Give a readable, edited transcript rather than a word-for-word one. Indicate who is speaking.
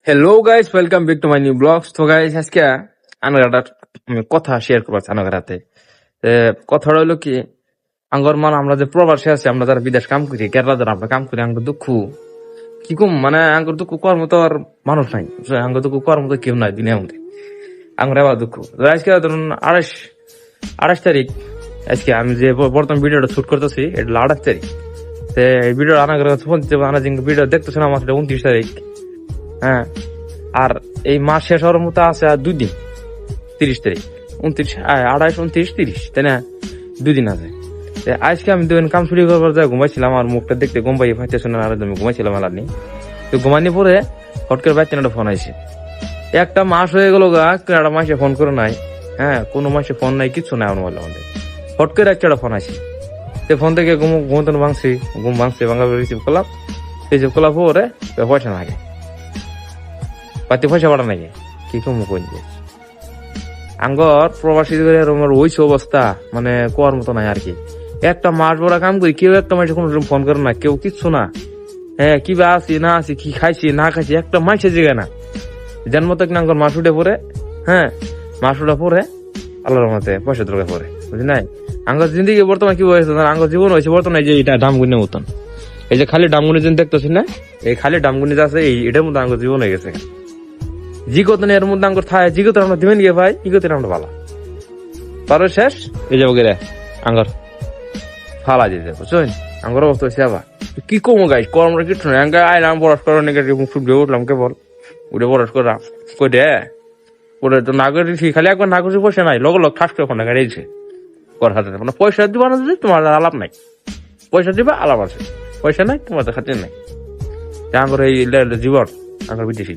Speaker 1: Hello guys, welcome back to my new blogs. তো guys, আজকে আনার একটা কথা শেয়ার করবো আনার হাতে। কথাটা হলো কি, আঙ্গর মানে আমরা যে প্রবাসী আছি, আমরা যারা বিদেশ কাম করি, কেরালা যারা আমরা কাম করি, আঙ্গর দুঃখ কি কম, মানে আঙ্গর দুঃখ করার মতো আর মানুষ নাই, আঙ্গর দুঃখ করার মতো কেউ নাই দুনিয়ার মধ্যে। আঙ্গর এবার দুঃখ আজকে ধরুন 28 তারিখ। আজকে আমি যে বর্তমান ভিডিওটা শুট করতেছি, এটা 28 তারিখ। এই ভিডিও আনা ভিডিও দেখতেছেন আমার 29 তারিখ। হ্যাঁ, আর এই মাস শেষ হওয়ার মতো আছে আর 2 দিন, 30 তারিখ, 29, 28, 29, 30, তাই না? 2 দিন আছে। আজকে আমি দুদিন কাম ছুটি করবার যায় ঘুমাইছিলাম, আর মুখটা দেখতে ঘুমাই ফাইতেছে না, আর আমি ঘুমাইছিলাম মেলা নিয়ে। তো ঘুমানি পরে হট করে বাইতে একটা ফোন আইছে। একটা মাস হয়ে গেল গা, একটা মাসে ফোন করে নাই। হ্যাঁ, কোনো মাসে ফোন নাই, কিছু নাই আমার মোবাইলের মধ্যে। হট করে একটা ফোন আসে, তো ফোন থেকে ঘুমতন ভাঙছি ভাঙা রিসিভ করলাম। রিসিভ করলাম পরে পয়সা লাগে পাতি, পয়সা পাঠা নাকি কি কমু কই আঙ্গর প্রবাসী ওইসব অবস্থা, মানে কোয়ার মতো নাই আর কি। একটা মাস বড় কাম করি, কেউ একটা মাসে কোনো ফোন করে না, কেউ কিচ্ছু না। হ্যাঁ, কি বা আছি না আছি, কি খাইছি না খাইছি, একটা মাসে জিগে না। জন্ম থেকে আঙ্গর মাস উঠে পরে, হ্যাঁ মাস উঠে পরে আল্লাহর মতে পয়সা দরকার পরে, বুঝলি নাই? আঙ্গর জিন্দিগি বর্তমানে কি হয়েছে, আঙ্গর জীবন হয়েছে বর্তমানে যে এটা ডামগুনি মতন। এই যে খালি ডামগুনি যেন দেখতেছি না, এই খালি ডামগুনি যে আছে, এটার মধ্যে আঙ্গর জীবন হয়ে গেছে। জিগতন এর মধ্যে আঙ্গর থায়, জিগত আমরা দিবেন গিয়ে ভাই, ইগতের আমরা ভালো পারো শেষ এই যাবো গেলে আঙ্গর ফালা দিতে, বুঝছেন? আঙ্গর অবস্থা হয়েছে আবার কি কমো গাই কর্ম কিছু না। আইলাম বরস করার নেগেটিভ মুখ সুখ দিয়ে উঠলাম, কেবল উঠে বরস করা কই দে ওরে তো নাগরিক খালি একবার নাগরিক পয়সা নাই, লগ লগ ঠাস করে ফোন গাড়িয়েছে কর হাতে। মানে পয়সা দিবা না, যদি তোমার আলাপ নাই, পয়সা দিবা আলাপ আছে, পয়সা নাই তোমার খাতে নাই। আঙ্গর এই জীবন আঙ্গর বিদেশি